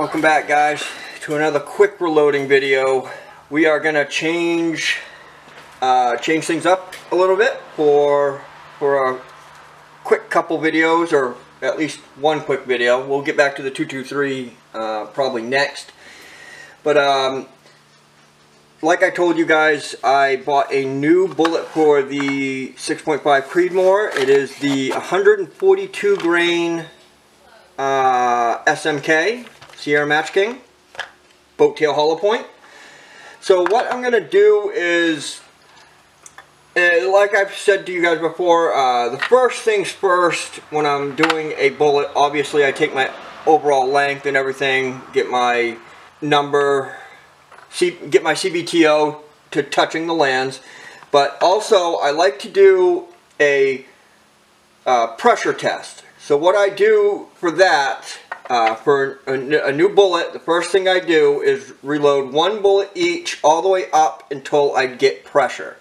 Welcome back, guys, to another quick reloading video. We are gonna change things up a little bit for a quick couple videos, or at least one quick video. We'll get back to the 223 probably next. But like I told you guys, I bought a new bullet for the 6.5 Creedmoor. It is the 142 grain SMK Sierra Match King boat tail hollow point. So what I'm gonna do is, like I've said to you guys before, the first things first when I'm doing a bullet, obviously I take my overall length and everything, get my number, get my CBTO to touching the lands, but also I like to do a pressure test. So what I do for that, for a new bullet, the first thing I do is reload one bullet each all the way up until I get pressure,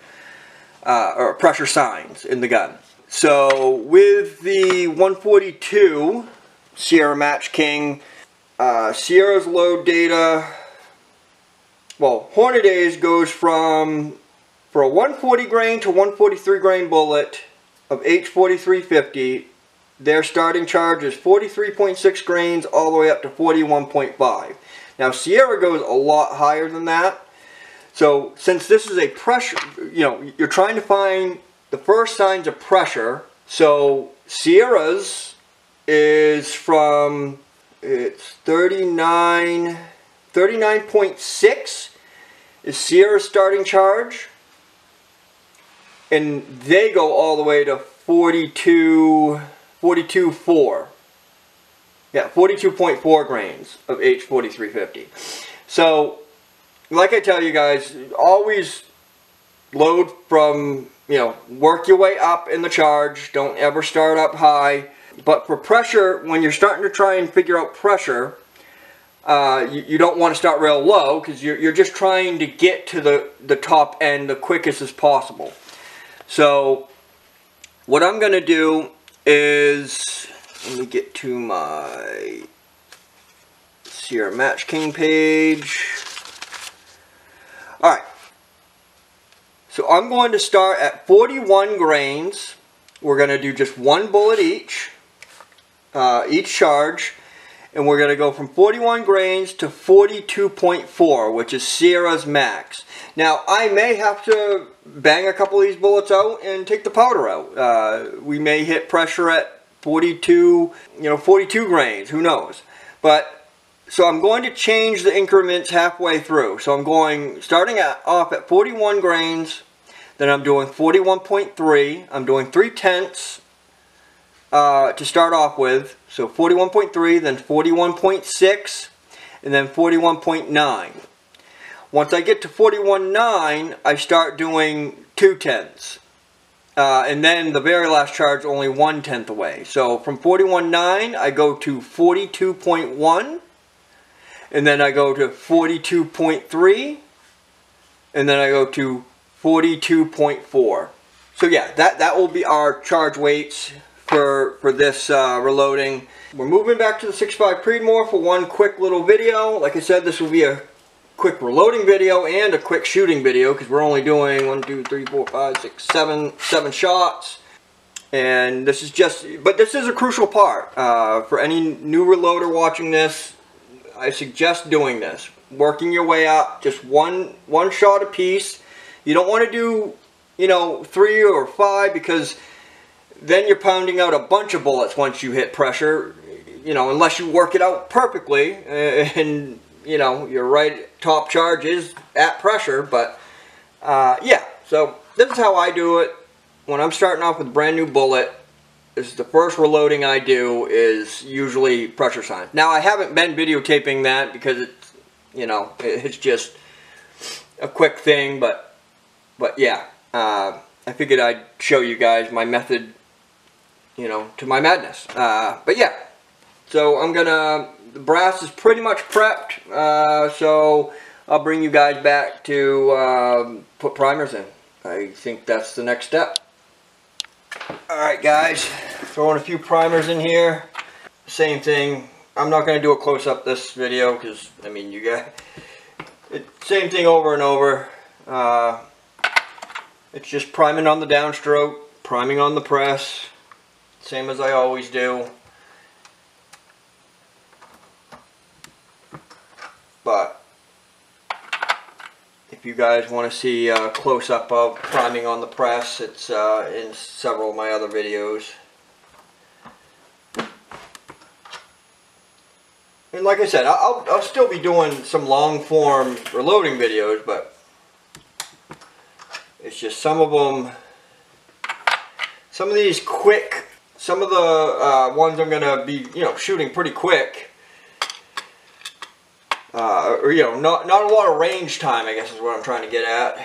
or pressure signs in the gun. So with the 142 Sierra Match King, Sierra's load data, well, Hornadays goes from, for a 140 grain to 143 grain bullet of H4350, their starting charge is 43.6 grains all the way up to 41.5. Now Sierra goes a lot higher than that. So since this is a pressure, you know, you're trying to find the first signs of pressure. So Sierra's is from, it's 39.6 is Sierra's starting charge. And they go all the way to 42.4. Yeah, 42.4 grains of H4350. So, like I tell you guys, always load from, you know, work your way up in the charge. Don't ever start up high. But for pressure, when you're starting to try and figure out pressure, you don't want to start real low, because you're just trying to get to the top end the quickest as possible. So what I'm going to do is, let me get to my Sierra Match King page. Alright, so I'm going to start at 41 grains. We're going to do just one bullet each charge, and we're going to go from 41 grains to 42.4, which is Sierra's max. Now, I may have to bang a couple of these bullets out and take the powder out. We may hit pressure at 42 grains, who knows. But, so I'm going to change the increments halfway through. So I'm going, starting off at 41 grains, then I'm doing 41.3, I'm doing 3/10 to start off with. So 41.3, then 41.6, and then 41.9. Once I get to 41.9, I start doing 2/10. And then the very last charge only 1/10 away. So from 41.9, I go to 42.1, and then I go to 42.3, and then I go to 42.4. So yeah, that will be our charge weights for this reloading. We're moving back to the 6.5 Creedmoor for one quick little video. Like I said, this will be a quick reloading video and a quick shooting video, because we're only doing 1, 2, 3, 4, 5, 6, 7 shots. And this is just, but this is a crucial part. For any new reloader watching this, I suggest doing this. Working your way up, just one shot a piece. You don't want to do, you know, 3 or 5, because then you're pounding out a bunch of bullets once you hit pressure, you know, unless you work it out perfectly, and you know, your right top charge is at pressure. But yeah, so this is how I do it when I'm starting off with a brand new bullet. This is the first reloading I do, is usually pressure signs. Now, I haven't been videotaping that because it's, you know, it's just a quick thing, but yeah, I figured I'd show you guys my method, you know, to my madness. But yeah, so I'm gonna, the brass is pretty much prepped, so I'll bring you guys back to put primers in. I think that's the next step. Alright guys, throwing a few primers in here. Same thing, I'm not going to do a close-up this video because, I mean, you got same thing over and over. It's just priming on the downstroke, priming on the press, same as I always do. But if you guys want to see a close-up of priming on the press, it's in several of my other videos. And like I said, I'll still be doing some long-form reloading videos, but it's just some of them, some of these quick, some of the ones I'm going to be, you know, shooting pretty quick. Or, you know, not a lot of range time, I guess is what I'm trying to get at.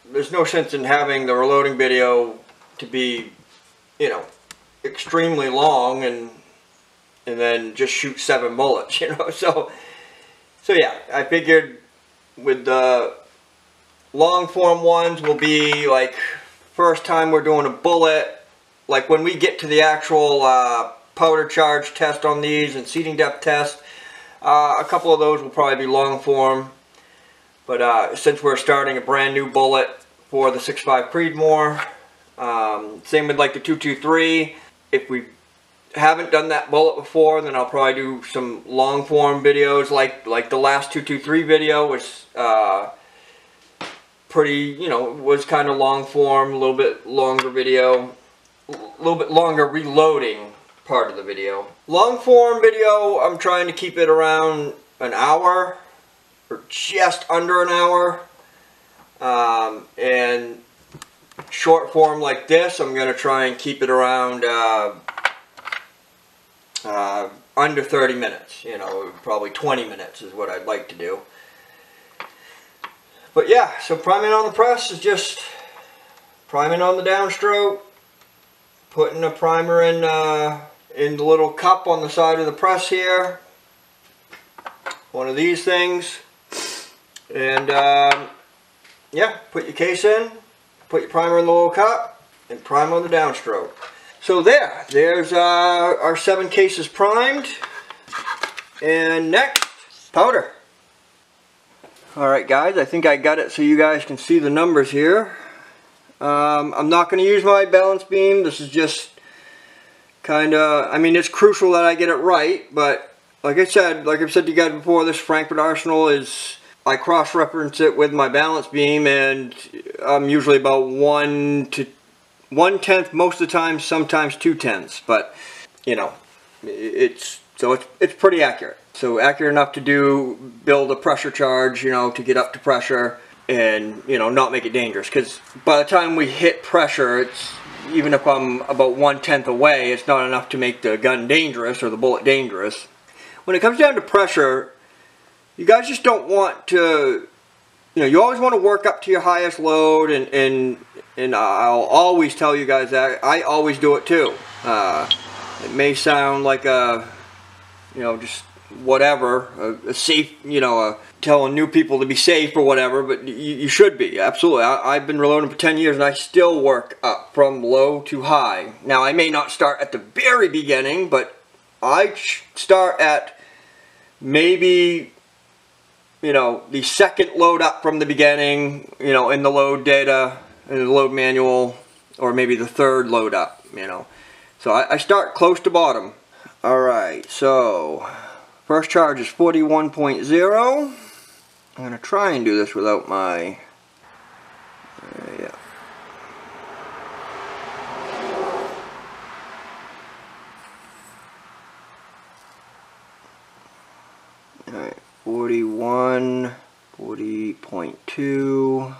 There's no sense in having the reloading video to be, you know, extremely long and then just shoot 7 bullets, you know. So yeah, I figured with the long form ones will be like first time we're doing a bullet, like when we get to the actual powder charge test on these and seating depth test, a couple of those will probably be long form. But since we're starting a brand new bullet for the 6.5 Creedmoor, same with like the 223, if we haven't done that bullet before, then I'll probably do some long form videos like the last 223 video was pretty, you know, was kind of long form, a little bit longer video, a little bit longer reloading part of the video. Long form video, I'm trying to keep it around an hour or just under an hour, and short form like this, I'm going to try and keep it around under 30 minutes, you know, probably 20 minutes is what I'd like to do. But yeah, so priming on the press is just priming on the downstroke, putting a primer in the little cup on the side of the press here, one of these things, and yeah, put your case in, put your primer in the little cup, and prime on the downstroke. So there's our 7 cases primed, and next, powder. Alright guys, I think I got it so you guys can see the numbers here. I'm not going to use my balance beam. This is just kind of, I mean, it's crucial that I get it right, but like I've said to you guys before, this Frankfurt Arsenal is, I cross-reference it with my balance beam, and I'm usually about 1/10 most of the time, sometimes 2/10, but you know, it's pretty accurate. So accurate enough to build a pressure charge, you know, to get up to pressure and, you know, not make it dangerous. Because by the time we hit pressure, it's, even if I'm about 1/10 away, it's not enough to make the gun dangerous or the bullet dangerous. When it comes down to pressure, you guys just don't want to, you know, you always want to work up to your highest load, and I'll always tell you guys that. I always do it too. It may sound like a, you know, just whatever, a safe, you know, telling new people to be safe or whatever, but you should be, absolutely. I've been reloading for 10 years and I still work up from low to high. Now I may not start at the very beginning, but I start at maybe, you know, the second load up from the beginning, you know, in the load data, in the load manual, or maybe the third load up, you know. So I start close to bottom. Alright, so first charge is 41.0. I'm going to try and do this without my, yeah. Alright, 41, 40.2,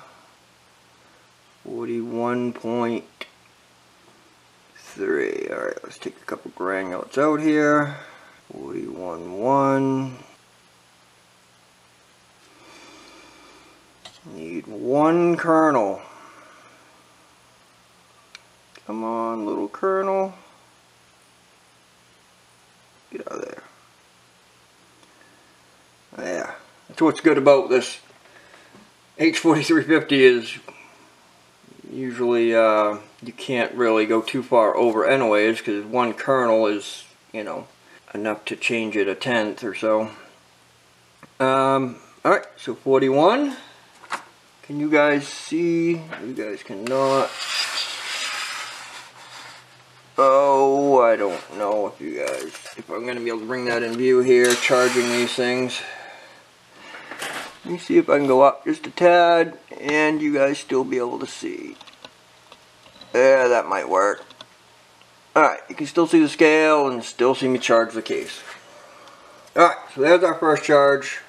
41.3. Alright, let's take a couple granules out here. 41.1. Need 1 kernel. Come on, little kernel. Get out of there. Yeah, that's what's good about this H4350 is usually you can't really go too far over anyways, because 1 kernel is, you know, enough to change it a tenth or so. Alright, so 41. Can you guys see? You guys cannot. Oh, I don't know if I'm going to be able to bring that in view here, charging these things. Let me see if I can go up just a tad and you guys still be able to see. Yeah, that might work. Alright, you can still see the scale and still see me charge the case. Alright, so there's our first charge.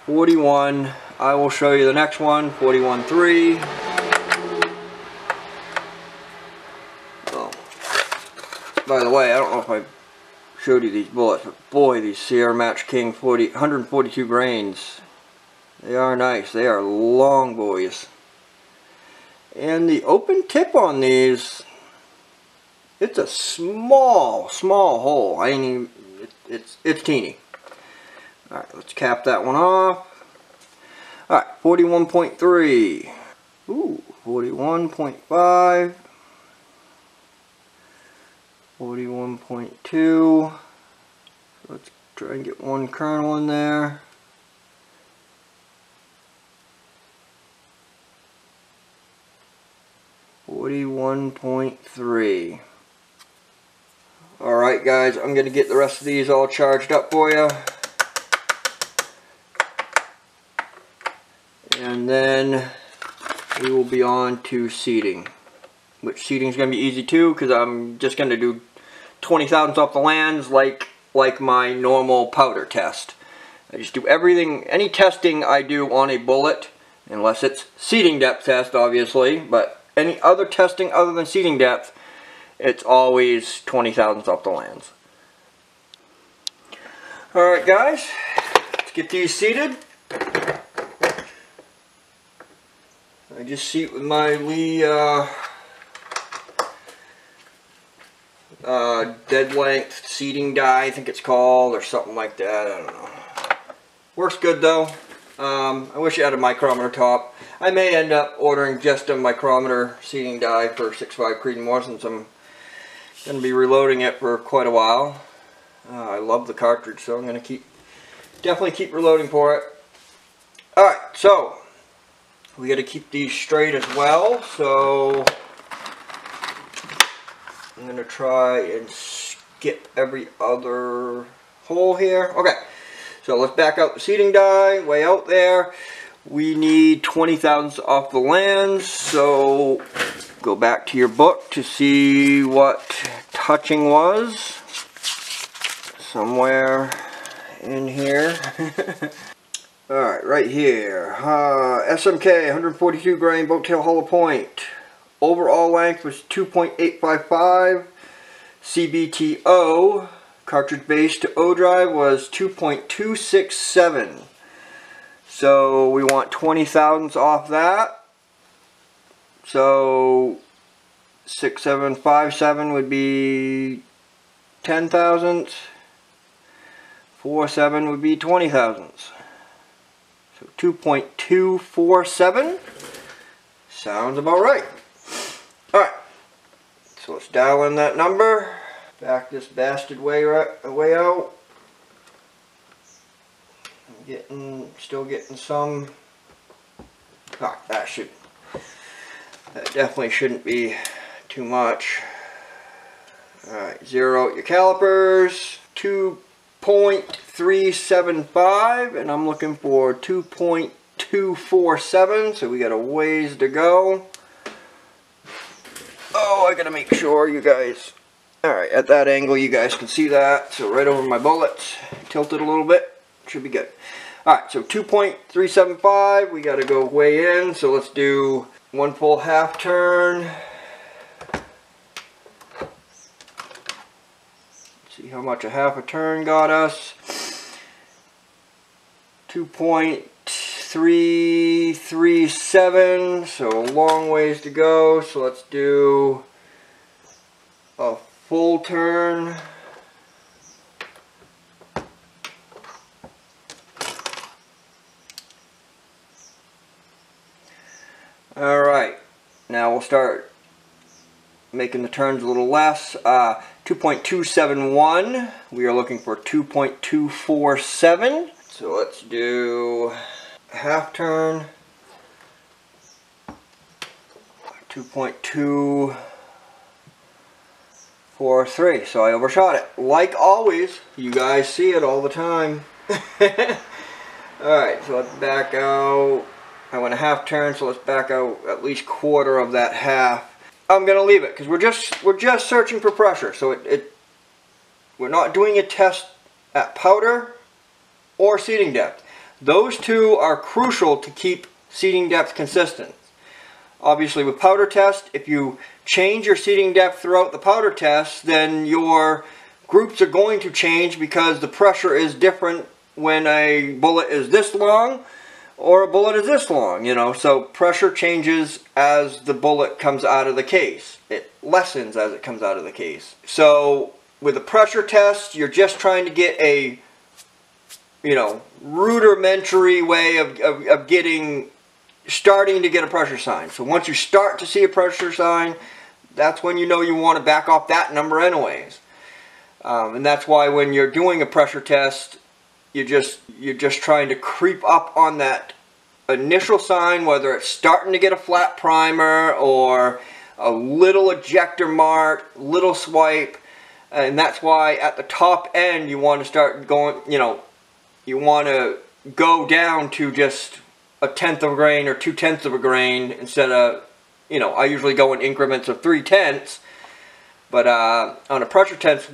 41. I will show you the next one, 41.3. Oh. By the way, I don't know if I showed you these bullets, but boy, these Sierra Match King 142 grains. They are nice. They are long boys. And the open tip on these, it's a small hole. I ain't even, it's teeny. Alright, let's cap that one off. Alright, 41.3. Ooh, 41.5. 41.2. Let's try and get one kernel in there. .3. Alright guys, I'm going to get the rest of these all charged up for you. And then we will be on to seating. Which seating is going to be easy too, because I'm just going to do 20 thousandths off the lands like my normal powder test. I just do everything, any testing I do on a bullet, unless it's seating depth test obviously, but any other testing other than seating depth, it's always 20 thousandths off the lands. Alright guys, let's get these seated. I just seat with my Lee dead length seating die, I think it's called, or something like that, I don't know. Works good though. I wish it had a micrometer top. I may end up ordering just a micrometer seating die for 6.5 Creedmoor, since I'm going to be reloading it for quite a while. I love the cartridge, so I'm going to definitely keep reloading for it. Alright, so we got to keep these straight as well, so I'm going to try and skip every other hole here. Okay, so let's back out the seating die, way out there. We need 20 thousandths off the lands, so go back to your book to see what touching was. Somewhere in here. Alright, right here. SMK 142 grain boat tail hollow point. Overall length was 2.855. CBTO, cartridge base to O drive, was 2.267. So we want 20 thousandths off that. So 6757 would be 10 thousandths. 47 would be 20 thousandths. So 2.247 sounds about right. Alright, so let's dial in that number. Back this bastard way out. I'm still getting some. That definitely shouldn't be too much. Alright, zero out your calipers. 2.375, and I'm looking for 2.247, so we got a ways to go. Oh, I gotta make sure you guys, alright, at that angle you guys can see that, so right over my bullets, tilt it a little bit, should be good. Alright, so 2.375, we gotta go way in, so let's do one full half turn. See how much a half a turn got us. 2.337, so a long ways to go. So let's do a full turn. Alright, now we'll start making the turns a little less. 2.271. We are looking for 2.247. So let's do a half turn. 2.243. So I overshot it. Like always, you guys see it all the time. Alright, so let's back out. I went a half turn, so let's back out at least quarter of that half. I'm gonna leave it because we're just searching for pressure. So we're not doing a test at powder or seating depth. Those two are crucial to keep seating depth consistent. Obviously with powder test, if you change your seating depth throughout the powder test, then your groups are going to change because the pressure is different when a bullet is this long or a bullet is this long, you know. So pressure changes as the bullet comes out of the case. It lessens as it comes out of the case. So with a pressure test, you're just trying to get a, you know, rudimentary way of starting to get a pressure sign. So once you start to see a pressure sign, that's when you know you want to back off that number anyways. And that's why when you're doing a pressure test, you're just trying to creep up on that initial sign, whether it's starting to get a flat primer or a little ejector mark, little swipe. And that's why at the top end you want to start going, you know, you want to go down to just 1/10 of a grain or 2/10 of a grain instead of, you know, I usually go in increments of 3/10. But on a pressure test,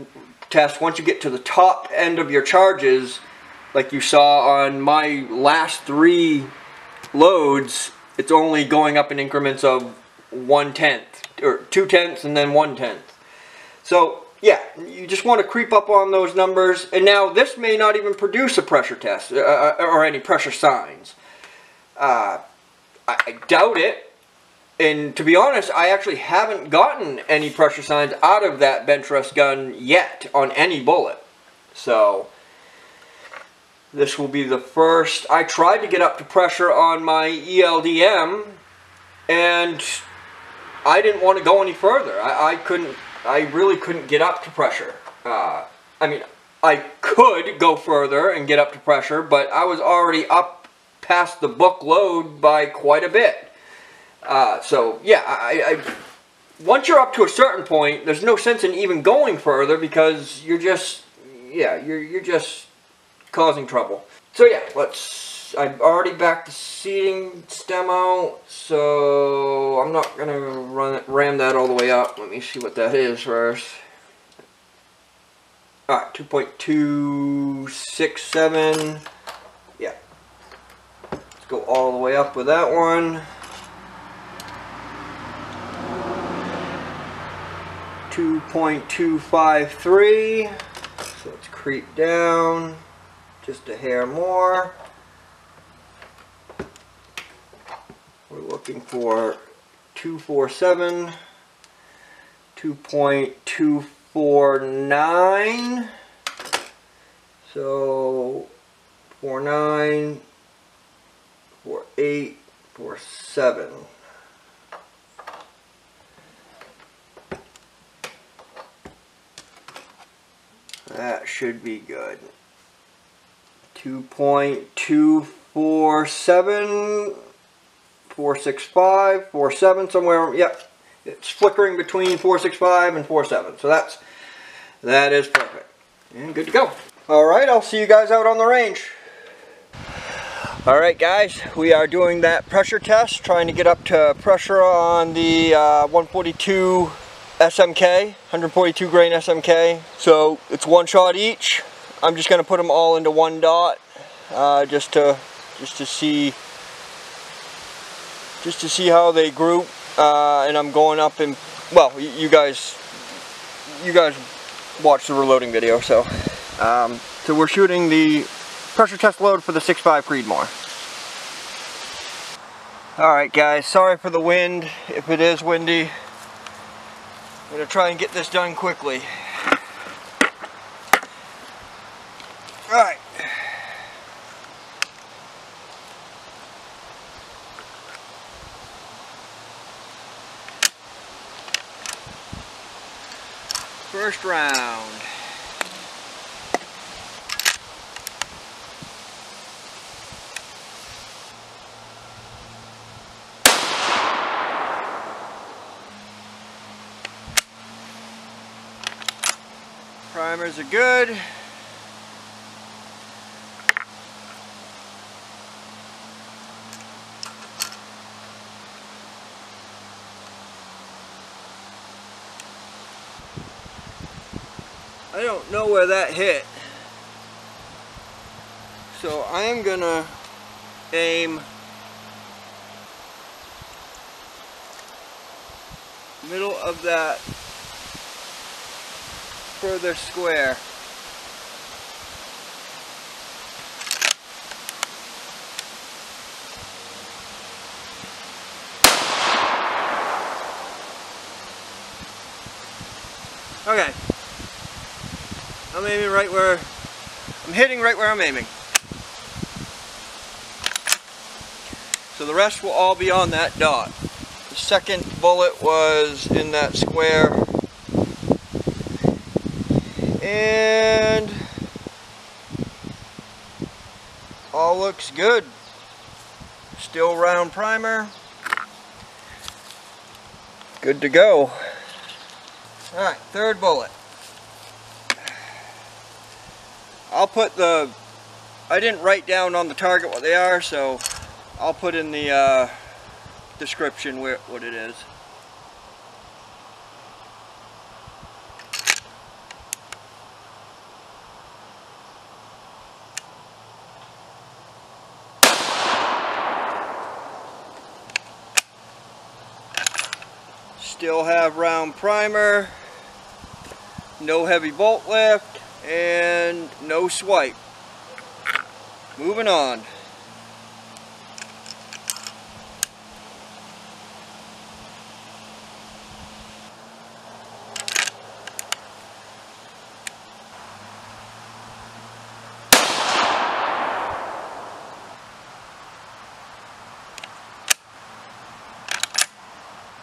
once you get to the top end of your charges, like you saw on my last 3 loads, it's only going up in increments of 1/10 or 2/10 and then 1/10. So yeah, you just want to creep up on those numbers. And now this may not even produce a pressure test or any pressure signs. I doubt it. And to be honest, I actually haven't gotten any pressure signs out of that bench rest gun yet on any bullet. So this will be the first. I tried to get up to pressure on my ELDM and I didn't want to go any further. I really couldn't get up to pressure. I mean, I could go further and get up to pressure, but I was already up past the book load by quite a bit. So yeah, once you're up to a certain point, there's no sense in even going further because you're just, yeah, you're just causing trouble. So yeah, I've already backed the seating stem out, so I'm not gonna ram that all the way up. Let me see what that is first. Alright, 2.267. Yeah. Let's go all the way up with that one. 2.253. So let's creep down just a hair more. We're looking for 247, 2.249, so 49, 48, 47. That should be good. 2.247, 465, 47, somewhere, yep. It's flickering between 465 and 47. So that is perfect. And good to go. Alright, I'll see you guys out on the range. Alright guys, we are doing that pressure test, trying to get up to pressure on the 142 SMK, 142 grain SMK. So it's one shot each. I'm just going to put them all into one dot, just to see how they group. And I'm going up and, well, you guys watch the reloading video. So so we're shooting the pressure test load for the 6.5 Creedmoor. Alright guys, sorry for the wind, if it is windy. I'm going to try and get this done quickly. Alright. First round. Primers are good. I don't know where that hit, so I am gonna aim middle of that further square. Okay. I'm aiming right where, I'm hitting right where I'm aiming. So the rest will all be on that dot. The second bullet was in that square. And all looks good. Still round primer. Good to go. Alright, third bullet. I'll put the, I didn't write down on the target what they are, so I'll put in the description what it is. Still have round primer, no heavy bolt lift, and no swipe. Moving on.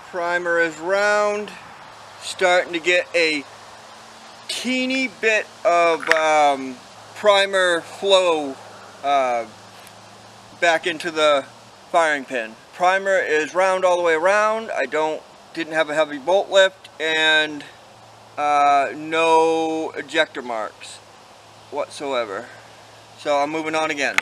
Primer is round, starting to get a teeny bit of primer flow back into the firing pin. Primer is round all the way around. I didn't have a heavy bolt lift, and no ejector marks whatsoever. So I'm moving on again.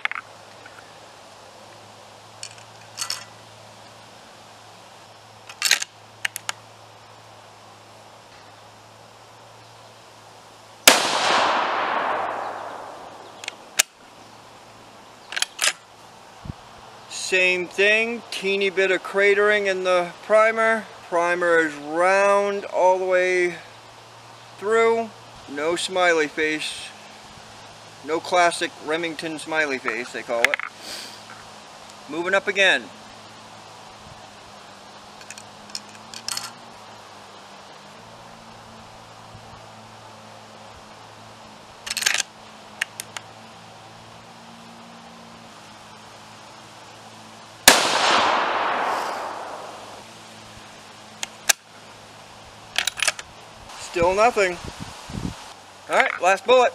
Same thing, teeny bit of cratering in the primer. Primer is round all the way through. No smiley face. No classic Remington smiley face, they call it. Moving up again. Still nothing. Alright, last bullet.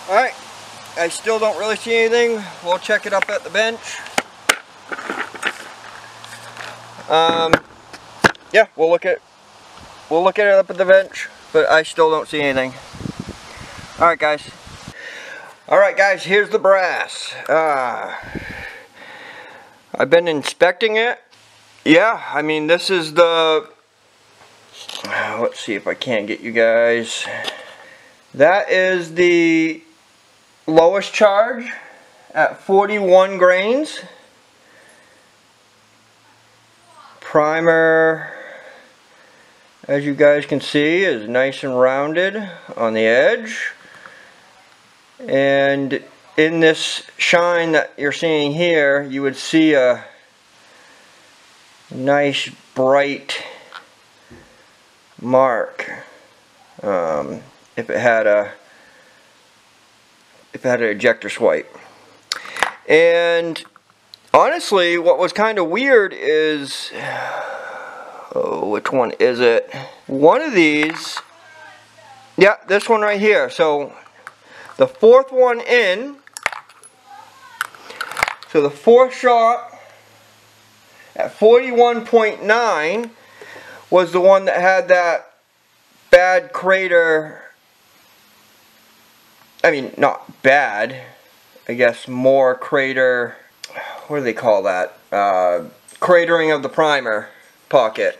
Alright, I still don't really see anything. We'll check it up at the bench. Yeah, we'll look at it up at the bench, but I still don't see anything. Alright guys. Alright guys, here's the brass. I've been inspecting it. Yeah, I mean this is the, let's see if I can't get you guys. That is the lowest charge at 41 grains. Primer, as you guys can see, is nice and rounded on the edge. And in this shine that you're seeing here, you would see a nice bright mark if it had an ejector swipe. And honestly, what was kind of weird is, oh, which one is it? One of these, yeah, this one right here. So the fourth one in, so the fourth shot at 41.9 was the one that had that bad crater. I mean, not bad, I guess more crater, what do they call that? Cratering of the primer pocket.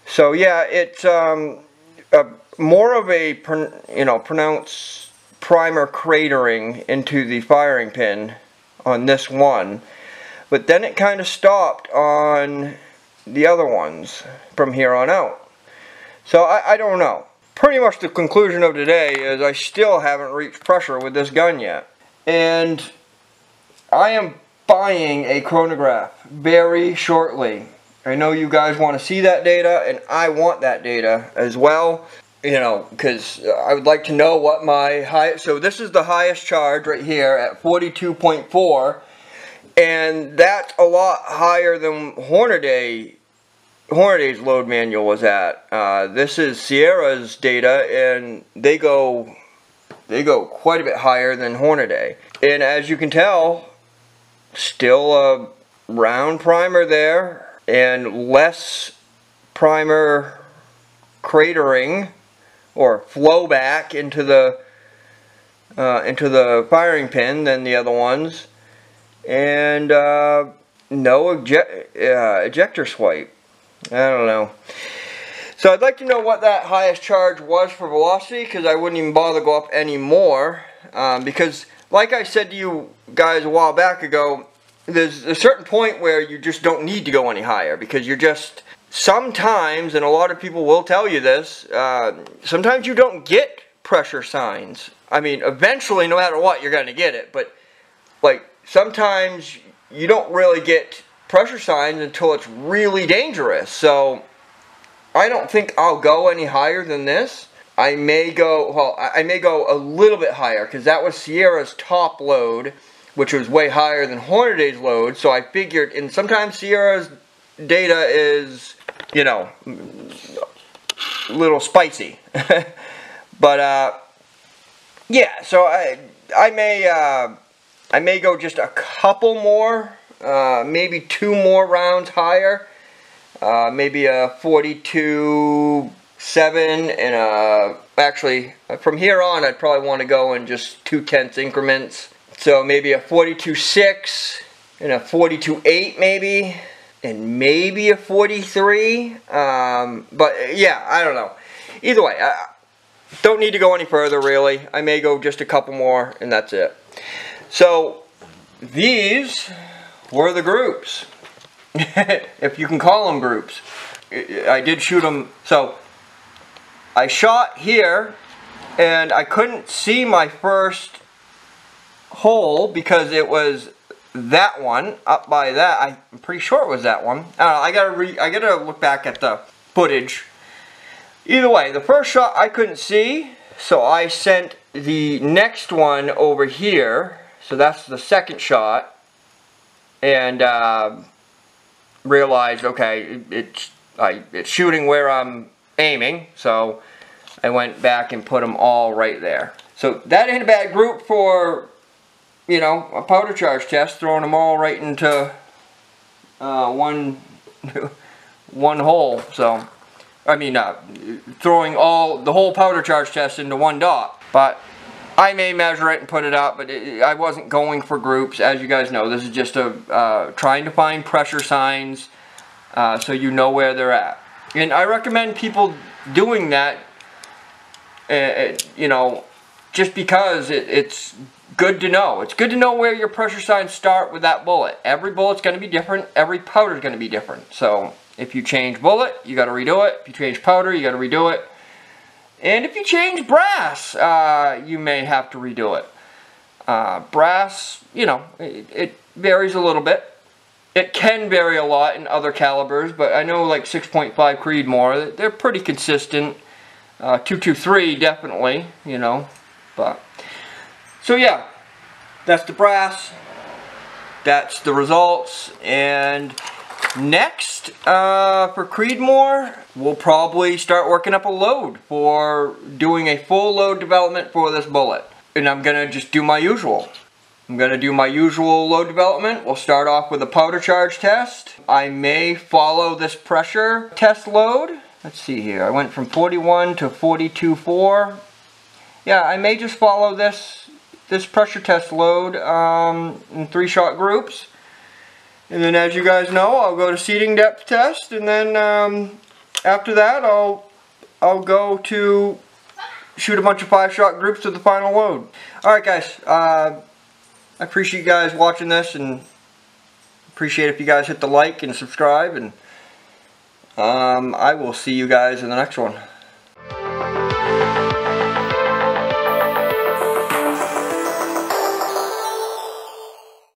So yeah, it's more of a pronounced primer cratering into the firing pin on this one, but then it kind of stopped on the other ones from here on out. So I don't know. Pretty much the conclusion of today is I still haven't reached pressure with this gun yet. And I am buying a chronograph very shortly. I know you guys want to see that data, and I want that data as well. You know, because I would like to know what my highest, so this is the highest charge right here at 42.4, and that's a lot higher than Hornaday's load manual was at. This is Sierra's data, and they go quite a bit higher than Hornaday. And as you can tell, still a round primer there, and less primer cratering or flow back into the firing pin than the other ones, and no ejector swipe. I don't know. So I'd like to know what that highest charge was for velocity, because I wouldn't even bother to go up any more, because like I said to you guys a while back ago, there's a certain point where you just don't need to go any higher, because you're just, sometimes, and a lot of people will tell you this, sometimes you don't get pressure signs. I mean, eventually, no matter what, you're going to get it, but like sometimes you don't really get pressure signs until it's really dangerous. So I don't think I'll go any higher than this. I may go, well, I may go a little bit higher, because that was Sierra's top load, which was way higher than Hornaday's load. So I figured, and sometimes Sierra's data is, you know, a little spicy. But yeah, so I may go just a couple more, maybe 2 more rounds higher, maybe a 42.7, and actually from here on I'd probably want to go in just 0.2 increments. So maybe a 42.6 and a 42.8 maybe, and maybe a 43. But yeah, I don't know. Either way, I don't need to go any further really. I may go just a couple more, and that's it. So these were the groups, if you can call them groups. I did shoot them. So I shot here, and I couldn't see my first hole because it was that one up by that. I'm pretty sure it was that one. I gotta look back at the footage. Either way, the first shot I couldn't see, so I sent the next one over here. So that's the second shot, and realized, okay, it's shooting where I'm aiming. So I went back and put them all right there. So that ain't a bad group for, you know, a powder charge test, throwing them all right into one hole. So I mean, throwing the whole powder charge test into one dot. But I may measure it and put it up, but I wasn't going for groups. As you guys know, this is just trying to find pressure signs, so you know where they're at. And I recommend people doing that, you know, just because it's good to know. It's good to know where your pressure signs start with that bullet. Every bullet's going to be different. Every powder's going to be different. So if you change bullet, you got to redo it. If you change powder, you got to redo it. And if you change brass, you may have to redo it. Brass, you know, it varies a little bit. It can vary a lot in other calibers, but I know like 6.5 Creedmoor, they're pretty consistent. 223 definitely, you know. But so yeah, that's the brass. That's the results. And next, for Creedmoor, we'll probably start working up a load for doing a full load development for this bullet. And I'm gonna just do my usual. I'm going to do my usual load development. We'll start off with a powder charge test. I may follow this pressure test load. Let's see here. I went from 41 to 42.4. Yeah, I may just follow this pressure test load in 3-shot groups. And then, as you guys know, I'll go to seating depth test, and then after that I'll go to shoot a bunch of 5-shot groups to the final load. Alright guys, I appreciate you guys watching this, and appreciate if you guys hit the like and subscribe, and I will see you guys in the next one.